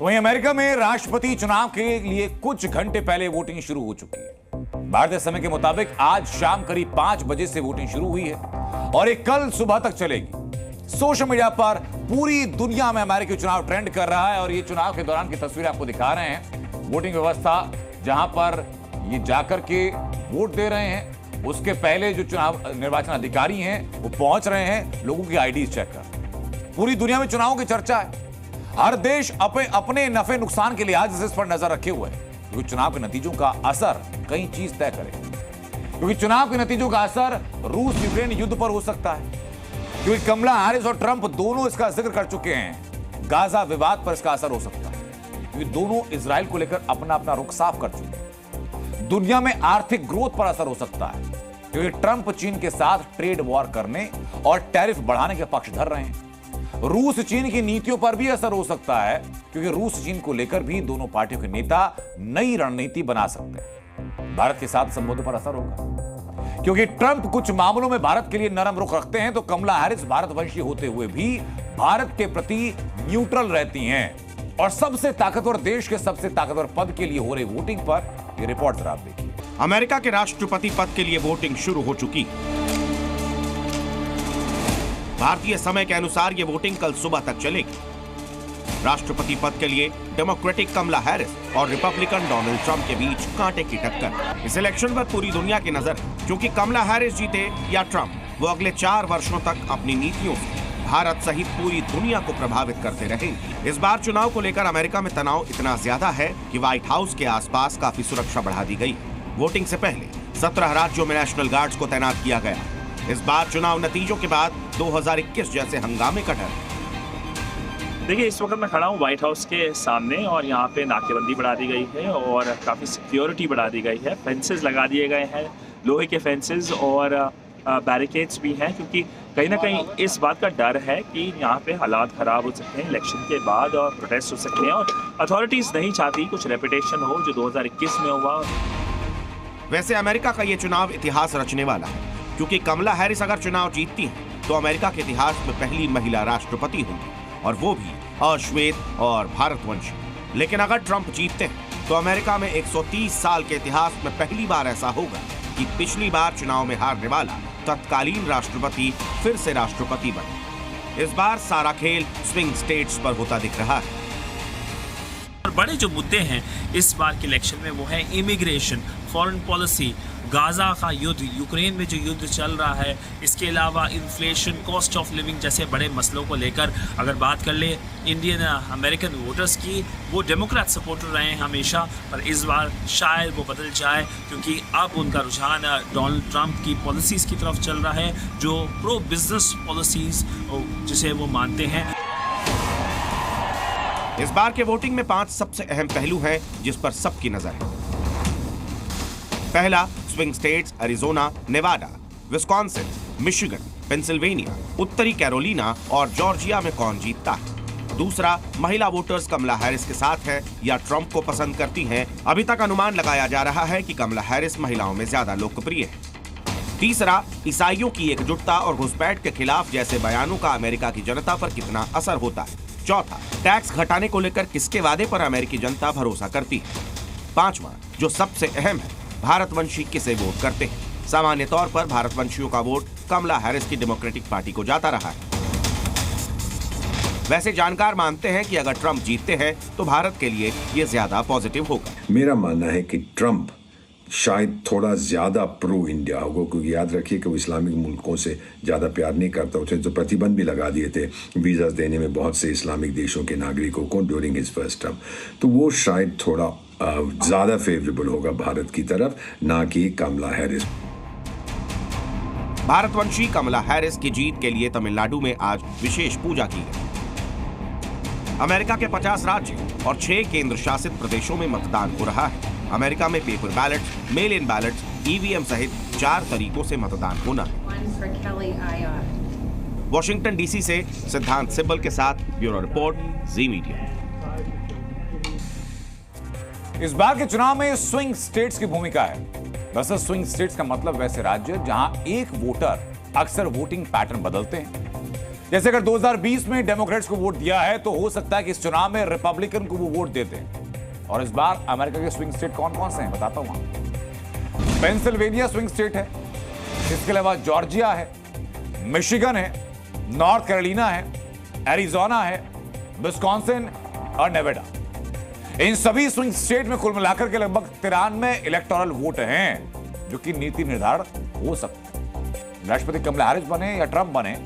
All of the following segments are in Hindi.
तो वहीं अमेरिका में राष्ट्रपति चुनाव के लिए कुछ घंटे पहले वोटिंग शुरू हो चुकी है। भारतीय समय के मुताबिक आज शाम करीब 5 बजे से वोटिंग शुरू हुई है और ये कल सुबह तक चलेगी। सोशल मीडिया पर पूरी दुनिया में अमेरिकी चुनाव ट्रेंड कर रहा है और ये चुनाव के दौरान की तस्वीरें आपको दिखा रहे हैं। वोटिंग व्यवस्था जहां पर ये जाकर के वोट दे रहे हैं, उसके पहले जो चुनाव निर्वाचन अधिकारी हैं वो पहुंच रहे हैं लोगों की आईडी चेक कर। पूरी दुनिया में चुनावों की चर्चा है। हर देश अपने नफे नुकसान के लिहाज से इस पर नजर रखे हुए है, क्योंकि चुनाव के नतीजों का असर कई चीज तय करेगा। क्योंकि चुनाव के नतीजों का असर रूस यूक्रेन युद्ध पर हो सकता है, क्योंकि कमला हैरिस और ट्रंप दोनों इसका जिक्र कर चुके हैं। गाजा विवाद पर इसका असर हो सकता है, क्योंकि दोनों इजराइल को लेकर अपना अपना रुख साफ कर चुके हैं। दुनिया में आर्थिक ग्रोथ पर असर हो सकता है, क्योंकि ट्रंप चीन के साथ ट्रेड वॉर करने और टैरिफ बढ़ाने के पक्षधर रहे हैं। रूस चीन की नीतियों पर भी असर हो सकता है, क्योंकि रूस चीन को लेकर भी दोनों पार्टियों के नेता नई रणनीति बना सकते हैं। भारत के साथ संबंधों पर असर होगा, क्योंकि ट्रंप कुछ मामलों में भारत के लिए नरम रुख रखते हैं, तो कमला हैरिस भारतवंशी होते हुए भी भारत के प्रति न्यूट्रल रहती हैं। और सबसे ताकतवर देश के सबसे ताकतवर पद के लिए हो रही वोटिंग पर यह रिपोर्ट जरा आप देखिए। अमेरिका के राष्ट्रपति पद के लिए वोटिंग शुरू हो चुकी। भारतीय समय के अनुसार ये वोटिंग कल सुबह तक चलेगी। राष्ट्रपति पद के लिए डेमोक्रेटिक कमला हैरिस और रिपब्लिकन डोनाल्ड ट्रंप के बीच कांटे की टक्कर। इस इलेक्शन पर पूरी दुनिया की नजर है, क्योंकि कमला हैरिस जीते या ट्रंप, वो अगले 4 वर्षों तक अपनी नीतियों से भारत सहित पूरी दुनिया को प्रभावित करते रहेंगे। इस बार चुनाव को लेकर अमेरिका में तनाव इतना ज्यादा है कि व्हाइट हाउस के आसपास काफी सुरक्षा बढ़ा दी गई। वोटिंग से पहले 17 राज्यों में नेशनल गार्ड्स को तैनात किया गया। इस बार चुनाव नतीजों के बाद 2021 जैसे हंगामे का डर। देखिए, इस वक्त मैं खड़ा हूँ व्हाइट हाउस के सामने और यहाँ पे नाकेबंदी बढ़ा दी गई है और काफ़ी सिक्योरिटी बढ़ा दी गई है। फेंसेस लगा दिए गए हैं, लोहे के फेंसेस और बैरिकेड्स भी हैं, क्योंकि कहीं ना कहीं इस बात का डर है कि यहाँ पे हालात ख़राब हो सकते हैं इलेक्शन के बाद और प्रोटेस्ट हो सकते हैं और अथॉरिटीज़ नहीं चाहती कुछ रेपुटेशन हो जो 2021 में हुआ। वैसे अमेरिका का ये चुनाव इतिहास रचने वाला है, क्योंकि कमला हैरिस अगर चुनाव जीतती हैं तो अमेरिका के इतिहास में पहली महिला राष्ट्रपति होंगी, और वो भी अश्वेत और भारतवंशी। लेकिन अगर ट्रंप जीतते हैं तो अमेरिका में 130 साल के इतिहास में पहली बार ऐसा होगा कि पिछली बार चुनाव में हारने वाला तत्कालीन राष्ट्रपति फिर से राष्ट्रपति बने। इस बार सारा खेल स्विंग स्टेट्स पर होता दिख रहा है। और बड़े जो मुद्दे हैं इस बार के इलेक्शन में वो है इमिग्रेशन, फॉरेन पॉलिसी, गाजा का युद्ध, यूक्रेन में जो युद्ध चल रहा है, इसके अलावा इन्फ्लेशन, कॉस्ट ऑफ लिविंग जैसे बड़े मसलों को लेकर अगर बात कर ले इंडियन अमेरिकन वोटर्स की, वो डेमोक्रेट सपोर्टर रहे हैं हमेशा, पर इस बार शायद वो बदल जाए, क्योंकि अब उनका रुझान डोनाल्ड ट्रंप की पॉलिसीज़ की तरफ चल रहा है, जो प्रो बिजनेस पॉलिसीज़ जिसे वो मानते हैं। इस बार के वोटिंग में 5 सबसे अहम पहलू हैं जिस पर सबकी नजर है। पहला, swing states Arizona, Nevada, Wisconsin, Michigan, Pennsylvania, उत्तरी कैरोलिना और जॉर्जिया में कौन जीतता है। दूसरा, महिला वोटर्स कमला हैरिस के साथ है या ट्रंप को पसंद करती हैं। अभी तक अनुमान लगाया जा रहा है कि कमला हैरिस महिलाओं में ज्यादा लोकप्रिय है। तीसरा, ईसाइयों की एकजुटता और घुसपैठ के खिलाफ जैसे बयानों का अमेरिका की जनता पर कितना असर होता है। चौथा, टैक्स घटाने को लेकर किसके वादे पर अमेरिकी जनता भरोसा करती है। पांचवा, जो सबसे अहम है, भारतवंशी किसे वोट करते हैं। सामान्य तौर पर भारतवंशियों का वोट कमला हैरिस की डेमोक्रेटिक पार्टी को जाता रहा है। वैसे जानकार मानते हैं कि अगर ट्रंप जीतते हैं तो भारत के लिए ये ज्यादा पॉजिटिव होगा। मेरा मानना है कि ट्रंप शायद थोड़ा ज्यादा प्रो इंडिया होगा, क्योंकि याद रखिए कि वो इस्लामिक मुल्कों से ज्यादा प्यार नहीं करता। उसने तो प्रतिबंध भी लगा दिए थे वीजा देने में बहुत से इस्लामिक देशों के नागरिकों को ड्यूरिंग हिज फर्स्ट टर्म, तो वो शायद थोड़ा ज्यादा फेवरेबल होगा भारत की तरफ, ना कि कमला हैरिस। भारतवंशी कमला हैरिस की जीत के लिए तमिलनाडु में आज विशेष पूजा की गई। अमेरिका के 50 राज्यों और 6 केंद्र शासित प्रदेशों में मतदान हो रहा है। अमेरिका में पेपर बैलेट, मेल इन बैलेट, ईवीएम सहित 4 तरीकों से मतदान होना है। वॉशिंगटन डीसी से सिद्धांत सिब्बल के साथ ब्यूरो रिपोर्ट, जी मीडिया। इस बार के चुनाव में स्विंग स्टेट्स की भूमिका है। दरअसल स्विंग स्टेट्स का मतलब वैसे राज्य जहां एक वोटर अक्सर वोटिंग पैटर्न बदलते हैं। जैसे अगर 2020 में डेमोक्रेट्स को वोट दिया है तो हो सकता है कि इस चुनाव में रिपब्लिकन को वो वोट देते हैं। और इस बार अमेरिका के स्विंग स्टेट कौन कौन से हैं बताता हूं आपको। पेंसिल्वेनिया स्विंग स्टेट है, इसके अलावा जॉर्जिया है, मिशिगन है, नॉर्थ कैरोलिना है, एरिजोना है, विस्कॉन्सिन और नेवाडा। इन सभी स्विंग स्टेट में कुल मिलाकर के लगभग 93 इलेक्टोरल वोट हैं जो कि नीति निर्धारण हो सकते हैं। राष्ट्रपति कमला हैरिस बने या ट्रंप बने,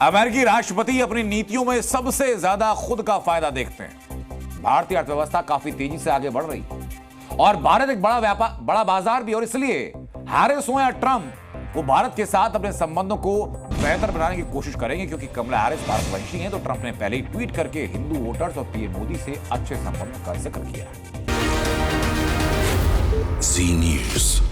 अमेरिकी राष्ट्रपति अपनी नीतियों में सबसे ज्यादा खुद का फायदा देखते हैं। भारतीय अर्थव्यवस्था काफी तेजी से आगे बढ़ रही है और भारत एक बड़ा बाजार भी, और इसलिए हैरिस हो या ट्रंप, वो भारत के साथ अपने संबंधों को बेहतर बनाने की कोशिश करेंगे, क्योंकि कमला हैरिस भारतवंशी हैं। तो ट्रंप ने पहले ही ट्वीट करके हिंदू वोटर्स और पीएम मोदी से अच्छे संबंधों का जिक्र किया है। जी न्यूज़।